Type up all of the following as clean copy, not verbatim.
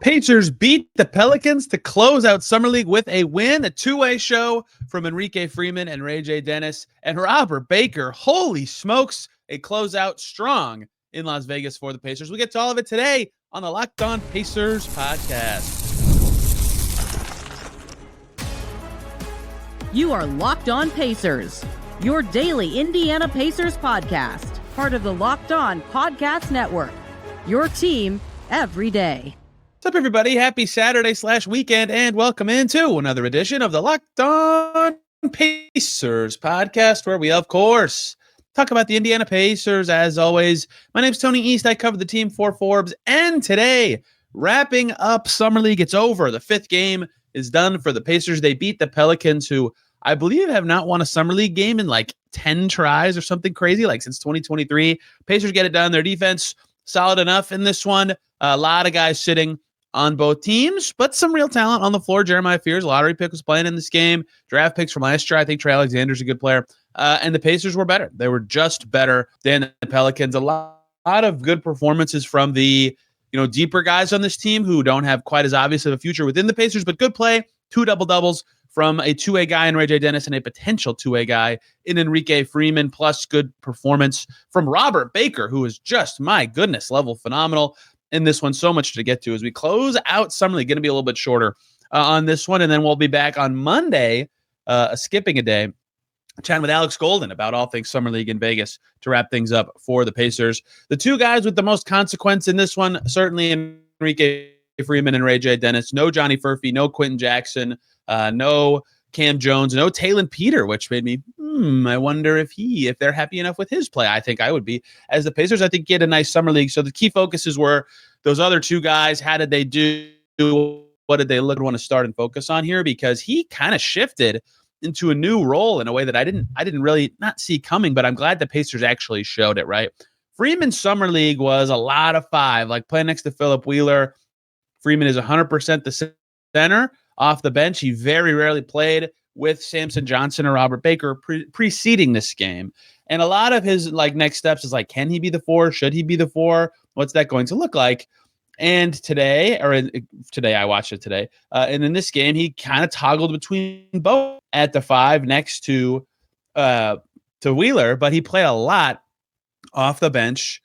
Pacers beat the Pelicans to close out Summer League with a win. A two-way show from Enrique Freeman and RayJ Dennis and Robert Baker. Holy smokes, a closeout strong in Las Vegas for the Pacers. We get to all of it today on the Locked On Pacers podcast. You are Locked On Pacers, your daily Indiana Pacers podcast, part of the Locked On Podcast Network, your team every day. What's up, everybody? Happy Saturday/weekend, and welcome into another edition of the Locked On Pacers podcast, where we, of course, talk about the Indiana Pacers. As always, my name's Tony East. I cover the team for Forbes, and today, wrapping up Summer League, it's over. The fifth game is done for the Pacers. They beat the Pelicans, who I believe have not won a Summer League game in like 10 tries or something crazy, like since 2023. Pacers get it done. Their defense solid enough in this one. A lot of guys sitting on both teams, but some real talent on the floor. Jeremiah Fears, lottery pick, was playing in this game. Draft picks from last year. I think Trey Alexander's a good player. And the Pacers were better. They were just better than the Pelicans. A lot of good performances from the deeper guys on this team who don't have quite as obvious of a future within the Pacers, but good play. 2 double-doubles from a two-way guy in RayJ Dennis and a potential two-way guy in Enrique Freeman, plus good performance from Robert Baker, who is just, my goodness, level phenomenal in this one. So much to get to as we close out Summer League. Going to be a little bit shorter on this one, and then we'll be back on Monday, skipping a day, chatting with Alex Golden about all things Summer League in Vegas to wrap things up for the Pacers. The two guys with the most consequence in this one, certainly Enrique Freeman and RayJ Dennis. No Johnny Furphy, no Quentin Jackson, no Cam Jones, no Talon Peter, which made me, I wonder if they're happy enough with his play. I think I would be. As the Pacers, I think, get a nice Summer League. So the key focuses were those other two guys. How did they do? What did they want to start and focus on here? Because he kind of shifted into a new role in a way that I didn't really not see coming, but I'm glad the Pacers actually showed it, right? Freeman's Summer League was a lot of 5, like playing next to Philip Wheeler. Freeman is 100% the center off the bench. He very rarely played with Samson Johnson or Robert Baker preceding this game. And a lot of his next steps is can he be the 4? Should he be the 4? What's that going to look like? And today, I watched it today. And in this game, he kind of toggled between both at the 5 next to Wheeler, but he played a lot off the bench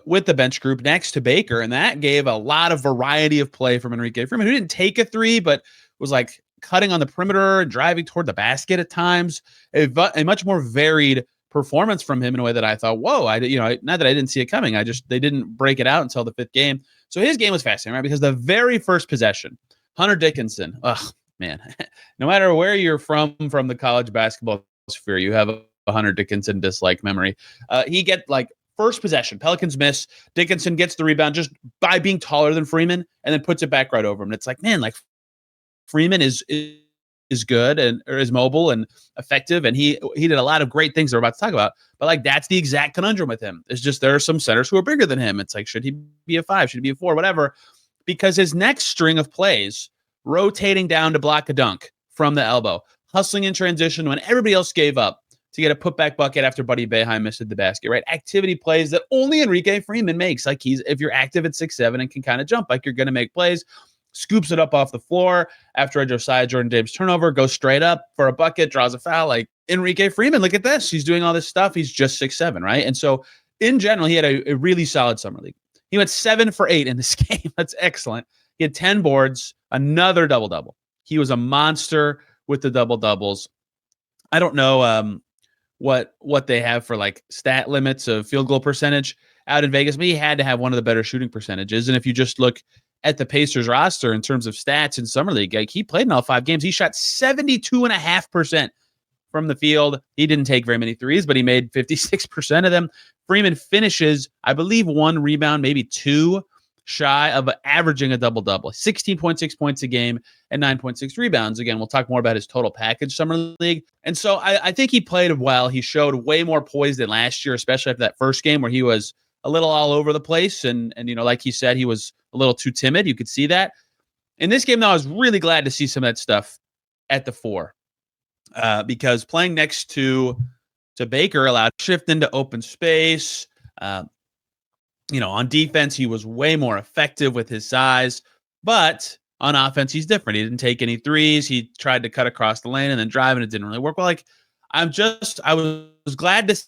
with the bench group next to Baker. And that gave a lot of variety of play from Enrique Freeman, who didn't take a 3, but was cutting on the perimeter and driving toward the basket at times. A much more varied performance from him in a way that I thought, whoa, not that I didn't see it coming. They didn't break it out until the 5th game. So his game was fascinating, right? Because the very first possession, Hunter Dickinson, man, no matter where you're from the college basketball sphere, you have a Hunter Dickinson dislike memory. He get first possession, Pelicans miss. Dickinson gets the rebound just by being taller than Freeman and then puts it back right over him. And it's Freeman is good and or is mobile and effective, and he did a lot of great things we're about to talk about. But that's the exact conundrum with him. It's just there are some centers who are bigger than him. It's should he be a 5? Should he be a 4? Whatever. Because his next string of plays, rotating down to block a dunk from the elbow, hustling in transition when everybody else gave up to get a putback bucket after Buddy Boeheim missed the basket, right? Activity plays that only Enrique Freeman makes. If you're active at 6'7" and can kind of jump, you're going to make plays. Scoops it up off the floor after a Josiah Jordan-Davis turnover, goes straight up for a bucket, draws a foul. Enrique Freeman, look at this. He's doing all this stuff. He's just 6'7", right? And so, in general, he had a really solid Summer League. He went 7 for 8 in this game. That's excellent. He had 10 boards, another double-double. He was a monster with the double-doubles. I don't know what they have for stat limits of field goal percentage out in Vegas, but he had to have one of the better shooting percentages. And if you just look at the Pacers roster in terms of stats in Summer League, he played in all 5 games. He shot 72.5% from the field. He didn't take very many threes, but he made 56% of them. Freeman finishes, I believe, 1 rebound, maybe 2 shy of averaging a double-double. 16.6 points a game and 9.6 rebounds. Again, we'll talk more about his total package Summer League. And so I think he played well. He showed way more poise than last year, especially after that first game where he was a little all over the place. And like he said, he was a little too timid. You could see that. In this game, though, I was really glad to see some of that stuff at the 4 because playing next to Baker allowed shift into open space. On defense, he was way more effective with his size. But on offense, he's different. He didn't take any threes. He tried to cut across the lane and then drive, and it didn't really work. Well, like I was glad to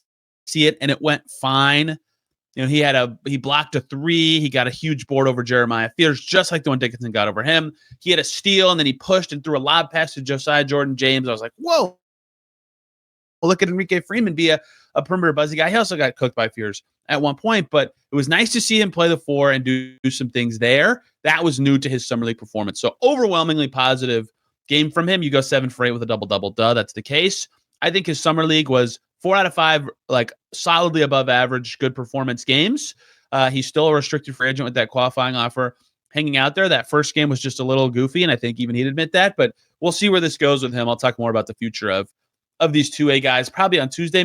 see it, and it went fine. You know, he blocked a three. He got a huge board over Jeremiah Fears, just like the one Dickinson got over him. He had a steal, and then he pushed and threw a lob pass to Josiah Jordan-James. I was like, whoa. Look at Enrique Freeman be a perimeter buzzy guy. He also got cooked by Fears at one point, but it was nice to see him play the four and do some things there. That was new to his summer league performance. So overwhelmingly positive game from him. You go 7 for 8 with a double-double. That's the case. I think his summer league was 4 out of 5, like solidly above average, good performance games. He's still a restricted free agent with that qualifying offer hanging out there. That first game was just a little goofy, and I think even he'd admit that, but we'll see where this goes with him. I'll talk more about the future of these 2A guys probably on Tuesday.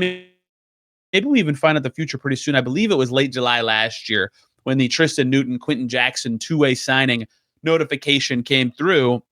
Maybe we even find out the future pretty soon. I believe it was late July last year when the Tristan Newton, Quentin Jackson 2A signing notification came through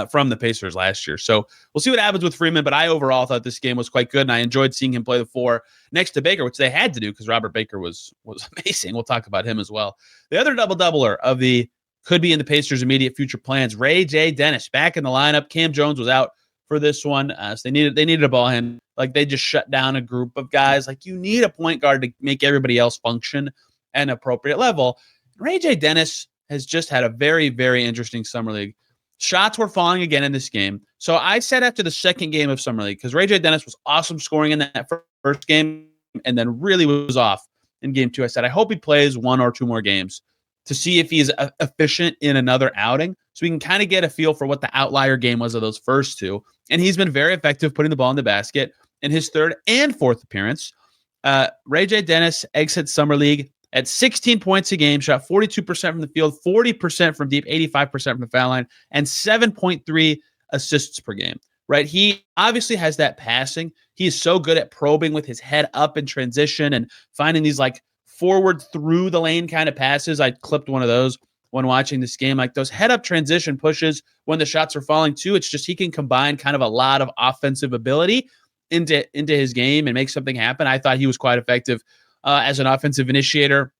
from the Pacers last year. So we'll see what happens with Freeman, but I overall thought this game was quite good, and I enjoyed seeing him play the four next to Baker, which they had to do because Robert Baker was amazing. We'll talk about him as well. The other double-doubler of the could be in the Pacers' immediate future plans, RayJ Dennis back in the lineup. Cam Jones was out for this one. So they needed a ball hand. Like they just shut down a group of guys. Like you need a point guard to make everybody else function at an appropriate level. RayJ Dennis has just had a very, very interesting summer league. Shots were falling again in this game. So I said after the second game of summer league, because RayJ Dennis was awesome scoring in that first game and then really was off in game 2. I said, I hope he plays 1 or 2 more games to see if he's efficient in another outing, so we can kind of get a feel for what the outlier game was of those first 2. And he's been very effective putting the ball in the basket in his third and fourth appearance. RayJ Dennis exits summer league at 16 points a game, shot 42% from the field, 40% from deep, 85% from the foul line, and 7.3 assists per game. Right? He obviously has that passing. He is so good at probing with his head up in transition and finding these like forward through the lane kind of passes. I clipped one of those when watching this game, like those head up transition pushes when the shots are falling too. It's just he can combine kind of a lot of offensive ability into his game and make something happen. I thought he was quite effective as an offensive initiator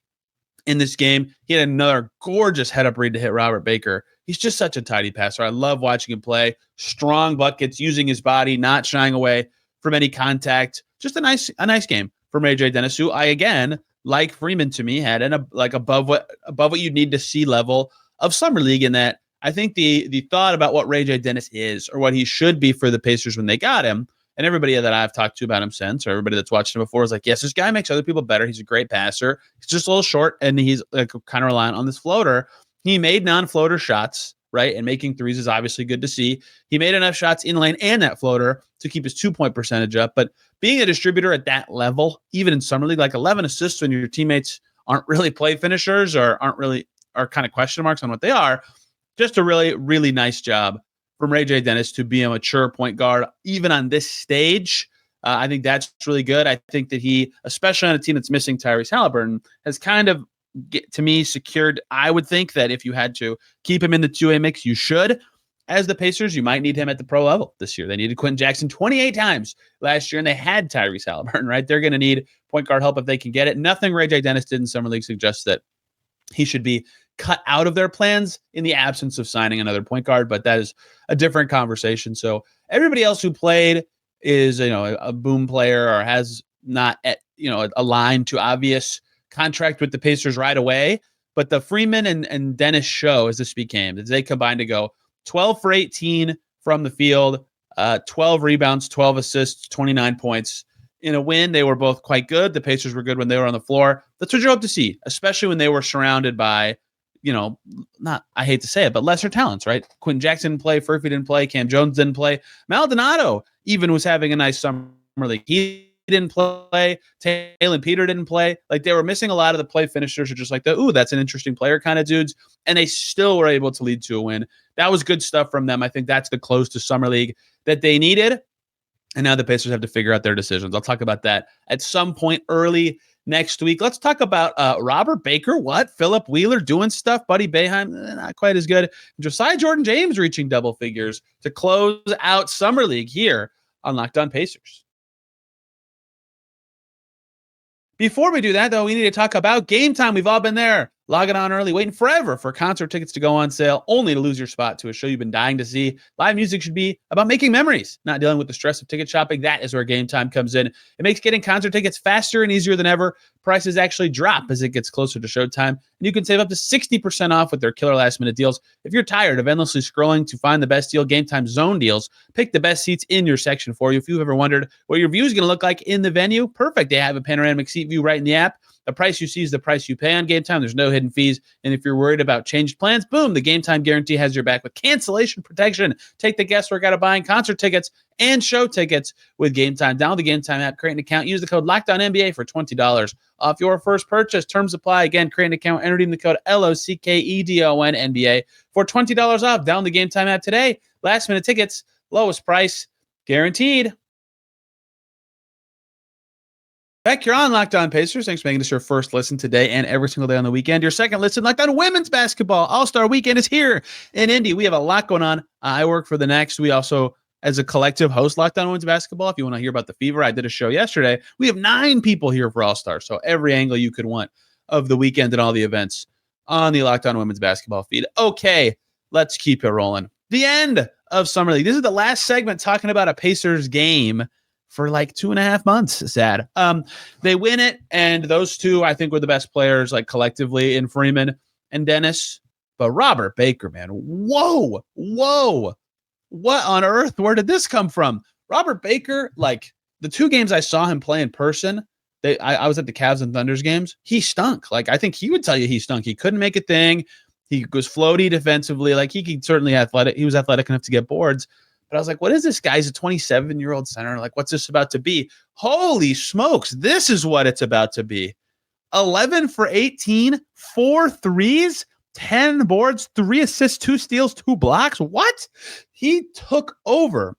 in this game. He had another gorgeous head up read to hit Robert Baker. He's just such a tidy passer. I love watching him play. Strong buckets, using his body, not shying away from any contact. Just a nice game from RayJ Dennis, who I again, like Freeman to me, had above what you'd need to see level of summer league. In that, I think the thought about what RayJ Dennis is or what he should be for the Pacers when they got him, and everybody that I've talked to about him since, or everybody that's watched him before, is like, yes, this guy makes other people better. He's a great passer. He's just a little short, and he's like kind of reliant on this floater. He made non-floater shots, right? And making threes is obviously good to see. He made enough shots in lane and that floater to keep his 2-point percentage up. But being a distributor at that level, even in summer league, like 11 assists when your teammates aren't really play finishers or are kind of question marks on what they are, just a really, really nice job from RayJ Dennis to be a mature point guard, even on this stage. I think that's really good. I think that he, especially on a team that's missing Tyrese Haliburton, has kind of, to me, secured. I would think that if you had to keep him in the 2A mix, you should. As the Pacers, you might need him at the pro level this year. They needed Quentin Jackson 28 times last year, and they had Tyrese Haliburton, right? They're going to need point guard help if they can get it. Nothing RayJ Dennis did in summer league suggests that he should be cut out of their plans in the absence of signing another point guard, but that is a different conversation. So everybody else who played is, a boom player or has not, aligned to obvious contract with the Pacers right away. But the Freeman and Dennis show as this became, as they combined to go 12 for 18 from the field, 12 rebounds, 12 assists, 29 points. In a win, they were both quite good. The Pacers were good when they were on the floor. That's what you hope to see, especially when they were surrounded by, not, I hate to say it, but lesser talents, right? Quentin Jackson didn't play, Furphy didn't play, Cam Jones didn't play. Maldonado even was having a nice summer league. He didn't play. Taylor Peter didn't play. Like, they were missing a lot of the play finishers, or just like that's an interesting player kind of dudes, and they still were able to lead to a win. That was good stuff from them. I think that's the close to summer league that they needed. And now the Pacers have to figure out their decisions. I'll talk about that at some point early next week. Let's talk about Robert Baker. What? Philip Wheeler doing stuff. Buddy Boeheim, not quite as good. Josiah Jordan-James reaching double figures to close out summer league here on Locked On Pacers. Before we do that, though, we need to talk about Game Time. We've all been there. logging on early, waiting forever for concert tickets to go on sale, only to lose your spot to a show you've been dying to see. Live music should be about making memories, not dealing with the stress of ticket shopping. That is where Game Time comes in. It makes getting concert tickets faster and easier than ever. Prices actually drop as it gets closer to showtime, and you can save up to 60% off with their killer last-minute deals. If you're tired of endlessly scrolling to find the best deal, Game Time Zone deals pick the best seats in your section for you. If you've ever wondered what your view is going to look like in the venue, perfect. They have a panoramic seat view right in the app. The price you see is the price you pay on Game Time. There's no hidden fees. And if you're worried about changed plans, boom, the Game Time guarantee has your back with cancellation protection. Take the guesswork out of buying concert tickets and show tickets with Game Time. Download the Game Time app, create an account, use the code LOCKEDONNBA for $20 off your first purchase. Terms apply. Again, create an account and redeem the code LOCKEDONNBA for $20 off. Download the Game Time app today. Last minute tickets, lowest price guaranteed. Beck, you're on Locked On Pacers. Thanks for making this your first listen today and every single day on the weekend. Your second listen, Locked On Women's Basketball. AllStar Weekend is here in Indy. We have a lot going on. I work for the Next. We also, as a collective, host Locked On Women's Basketball. If you want to hear about the Fever, I did a show yesterday. We have 9 people here for AllStar, so every angle you could want of the weekend and all the events on the Locked On Women's Basketball feed. Okay, let's keep it rolling. The end of Summer League. This is the last segment talking about a Pacers game for like 2.5 months. Sad. They win it, and those two, I think, were the best players, like collectively, in Freeman and Dennis. But Robert Baker, man, whoa. What on earth? Where did this come from? Robert Baker, like the 2 games I saw him play in person, I was at the Cavs and Thunders games. He stunk. Like, I think he would tell you he stunk. He couldn't make a thing. He was floaty defensively. Like, he could certainly athletic. He was athletic enough to get boards. But I was like, what is this guy? He's a 27-year-old center. Like, what's this about to be? Holy smokes, this is what it's about to be. 11 for 18, 4 threes, 10 boards, 3 assists, 2 steals, 2 blocks. What? He took over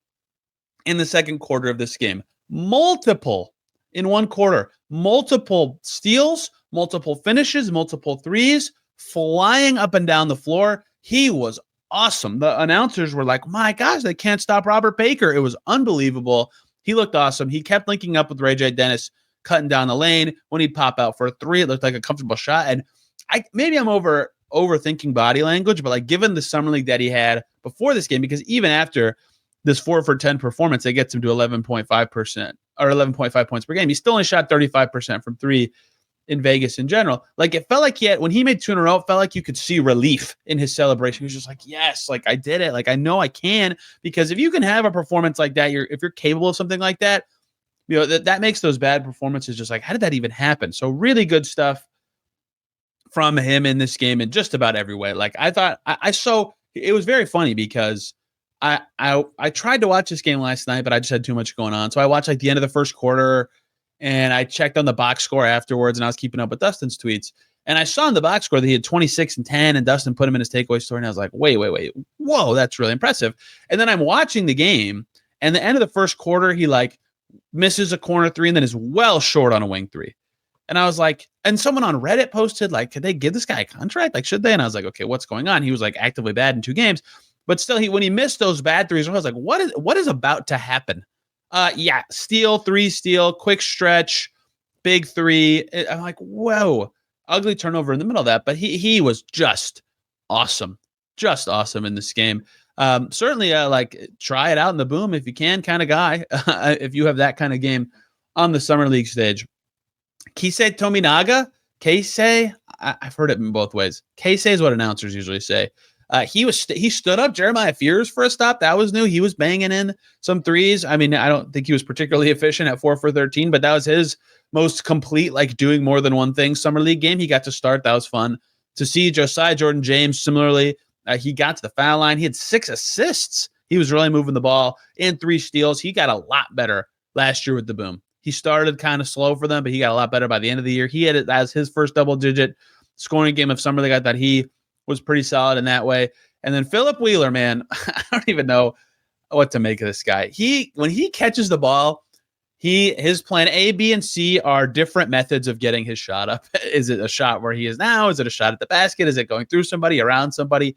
in the second quarter of this game. Multiple in one quarter. Multiple steals, multiple finishes, multiple threes, flying up and down the floor. He was awesome. The announcers were like, my gosh, they can't stop Robert Baker. It was unbelievable. He looked awesome. He kept linking up with RayJ Dennis, cutting down the lane. When he'd pop out for a 3, it looked like a comfortable shot. And maybe I'm overthinking body language, but like given the summer league that he had before this game, because even after this 4 for 10 performance, it gets him to 11.5% or 11.5 points per game. He still only shot 35% from 3 in Vegas in general. Like, it felt like when he made 2 in a row, it felt like you could see relief in his celebration. He was just like, yes, like I did it. Like, I know I can, because if you can have a performance like that, if you're capable of something like that, you know, that makes those bad performances just like, how did that even happen? So really good stuff from him in this game in just about every way. Like, I thought it was very funny because I tried to watch this game last night, but I just had too much going on. So I watched like the end of the first quarter, and I checked on the box score afterwards, and I was keeping up with Dustin's tweets. And I saw in the box score that he had 26 and 10, and Dustin put him in his takeaway story. And I was like, wait. Whoa, that's really impressive. And then I'm watching the game, and the end of the first quarter, he like misses a corner 3 and then is well short on a wing 3. And I was like, and someone on Reddit posted, like, could they give this guy a contract? Like, should they? And I was like, okay, what's going on? He was like actively bad in 2 games. But still, when he missed those bad 3s, I was like, what is about to happen? Steal, 3 steal, quick stretch, big 3. I'm like, whoa, ugly turnover in the middle of that. But he was just awesome in this game. Certainly, like, try it out in the boom if you can, kind of guy. If you have that kind of game on the summer league stage. Keisei Tominaga, I've heard it in both ways. Keisei is what announcers usually say. He stood up Jeremiah Fears for a stop. That was new. He was banging in some 3s. I mean, I don't think he was particularly efficient at 4 for 13, but that was his most complete, like, doing more than one thing summer league game. He got to start. That was fun to see. Josiah Jordan-James, similarly, he got to the foul line. He had 6 assists. He was really moving the ball, and 3 steals. He got a lot better last year with the Boom. He started kind of slow for them, but he got a lot better by the end of the year. He had it as his first double-digit scoring game of summer league. I thought he was pretty solid in that way. And then Philip Wheeler, man, I don't even know what to make of this guy. When he catches the ball, his plan A, B, and C are different methods of getting his shot up. Is it a shot where he is now? Is it a shot at the basket? Is it going through somebody, around somebody?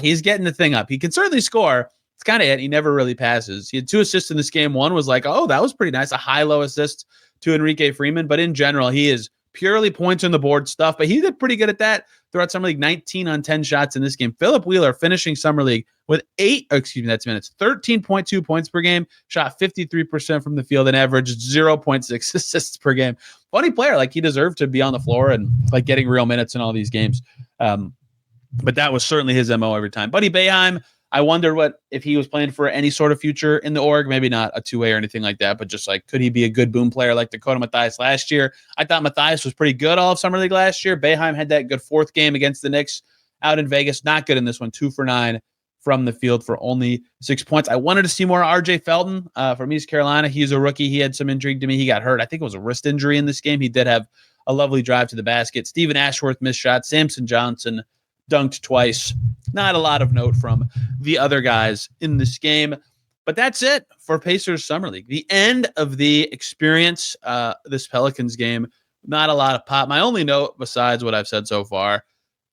He's getting the thing up. He can certainly score. It's kind of it. He never really passes. He had 2 assists in this game. One was like, oh, that was pretty nice. A high-low assist to Enrique Freeman. But in general, he is purely points on the board stuff, but he did pretty good at that throughout Summer League. 19 on 10 shots in this game. Philip Wheeler finishing Summer League with 13.2 points per game, shot 53% from the field and averaged 0.6 assists per game. Funny player, like he deserved to be on the floor and like getting real minutes in all these games. But that was certainly his MO every time. Buddy Boeheim, I wondered if he was playing for any sort of future in the org, maybe not a two-way or anything like that, but just like, could he be a good boom player like Dakota Mathias last year? I thought Mathias was pretty good all of Summer League last year. Boeheim had that good fourth game against the Knicks out in Vegas. Not good in this one, 2 for 9 from the field for only 6 points. I wanted to see more RJ Felton from East Carolina. He's a rookie. He had some intrigue to me. He got hurt. I think it was a wrist injury in this game. He did have a lovely drive to the basket. Steven Ashworth missed shots. Samson Johnson dunked twice. Not a lot of note from the other guys in this game. But that's it for Pacers Summer League. The end of the experience, this Pelicans game. Not a lot of pop. My only note, besides what I've said so far,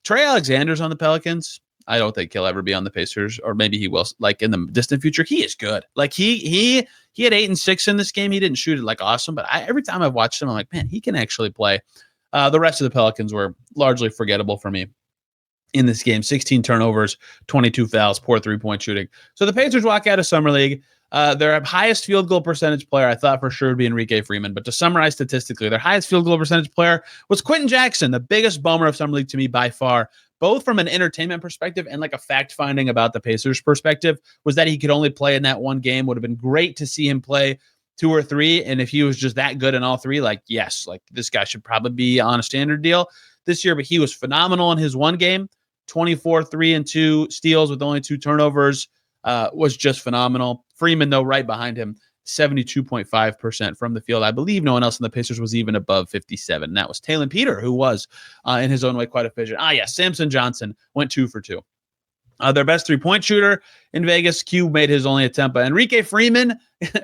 Trey Alexander's on the Pelicans. I don't think he'll ever be on the Pacers, or maybe he will, like in the distant future. He is good. Like he had 8 and 6 in this game. He didn't shoot it like awesome, but every time I've watched him, I'm like, man, he can actually play. The rest of the Pelicans were largely forgettable for me in this game. 16 turnovers, 22 fouls, poor 3-point shooting. So the Pacers walk out of Summer League. Their highest field goal percentage player, I thought for sure would be Enrique Freeman. But to summarize statistically, their highest field goal percentage player was Quentin Jackson, the biggest bummer of Summer League to me by far, both from an entertainment perspective and like a fact finding about the Pacers perspective, was that he could only play in that one game. Would have been great to see him play 2 or 3. And if he was just that good in all 3, like, yes, like this guy should probably be on a standard deal this year. But he was phenomenal in his one game. 24, 3 and 2 steals with only 2 turnovers, was just phenomenal. Freeman, though, right behind him, 72.5% from the field. I believe no one else in the Pacers was even above 57. And that was Talon Peter, who was in his own way quite efficient. Yes, Samson Johnson went 2 for 2. Their best 3-point shooter in Vegas, Q made his only attempt. But Enrique Freeman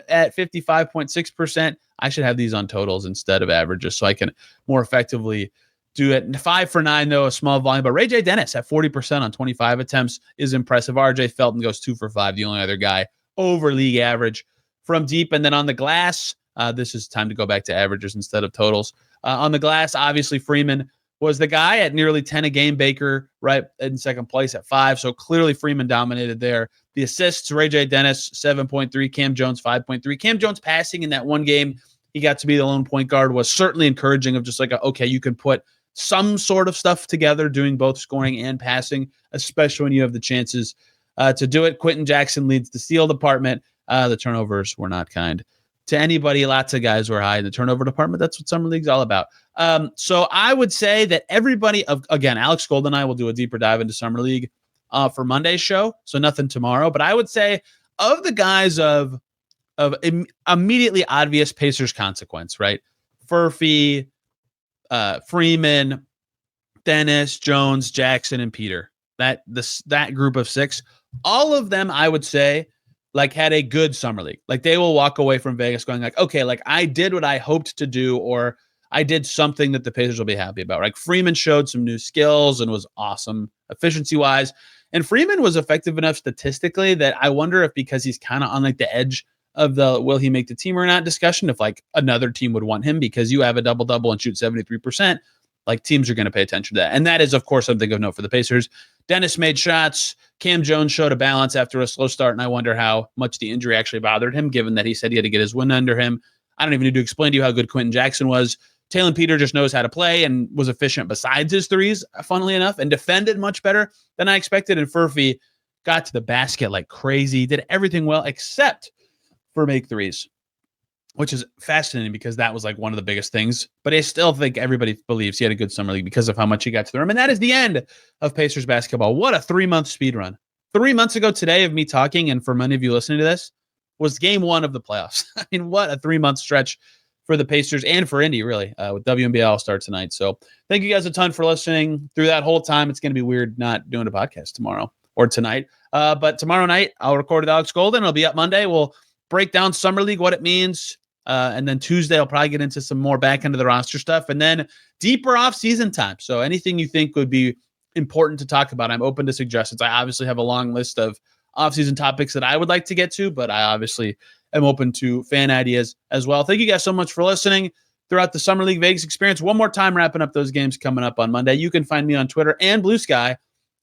at 55.6%. I should have these on totals instead of averages so I can more effectively do it. 5 for 9, though, a small volume. But RayJ Dennis at 40% on 25 attempts is impressive. RJ Felton goes 2 for 5, the only other guy over league average from deep. And then on the glass, this is time to go back to averages instead of totals. On the glass, obviously, Freeman was the guy at nearly 10 a game. Baker right in second place at 5. So clearly Freeman dominated there. The assists, RayJ Dennis, 7.3. Cam Jones, 5.3. Cam Jones passing in that one game, he got to be the lone point guard, was certainly encouraging of just like, okay, you can put some sort of stuff together, doing both scoring and passing, especially when you have the chances to do it. Quentin Jackson leads the steal department. The turnovers were not kind to anybody. Lots of guys were high in the turnover department. That's what Summer League's all about. So I would say that everybody, again, Alex Gold and I will do a deeper dive into Summer League for Monday's show. So nothing tomorrow. But I would say of the guys of immediately obvious Pacers consequence, right? Furphy, Freeman, Dennis, Jones, Jackson, and Peter. That group of 6, all of them, I would say, like had a good Summer League. Like they will walk away from Vegas going like, okay, like I did what I hoped to do, or I did something that the Pacers will be happy about. Like Freeman showed some new skills and was awesome efficiency wise. And Freeman was effective enough statistically that I wonder if, because he's kind of on like the edge of the will he make the team or not discussion, if like another team would want him because you have a double-double and shoot 73%, like teams are going to pay attention to that. And that is, of course, something of note for the Pacers. Dennis made shots. Cam Jones showed a balance after a slow start, and I wonder how much the injury actually bothered him, given that he said he had to get his win under him. I don't even need to explain to you how good Quentin Jackson was. Talon Peter just knows how to play and was efficient besides his threes, funnily enough, and defended much better than I expected. And Furphy got to the basket like crazy, did everything well except for make threes, which is fascinating because that was like one of the biggest things. But I still think everybody believes he had a good Summer League because of how much he got to the rim. And that is the end of Pacers basketball. What a 3-month speed run. 3 months ago today of me talking, and for many of you listening to this, was game 1 of the playoffs. I mean, what a 3-month stretch for the Pacers and for Indy, really, with WNBA AllStar tonight. So thank you guys a ton for listening through that whole time. It's going to be weird not doing a podcast tomorrow or tonight. But tomorrow night, I'll record with Alex Golden. It'll be up Monday. We'll break down Summer League, what it means. And then Tuesday, I'll probably get into some more back end of the roster stuff and then deeper off-season time. So anything you think would be important to talk about, I'm open to suggestions. I obviously have a long list of off-season topics that I would like to get to, but I obviously am open to fan ideas as well. Thank you guys so much for listening throughout the Summer League Vegas experience. One more time, wrapping up those games coming up on Monday. You can find me on Twitter and Blue Sky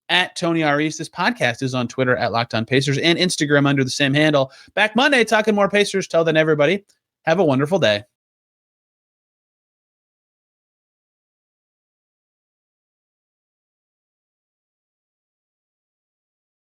at Tony R. East. This podcast is on Twitter at Locked On Pacers and Instagram under the same handle. Back Monday talking more Pacers. Till then, everybody, have a wonderful day.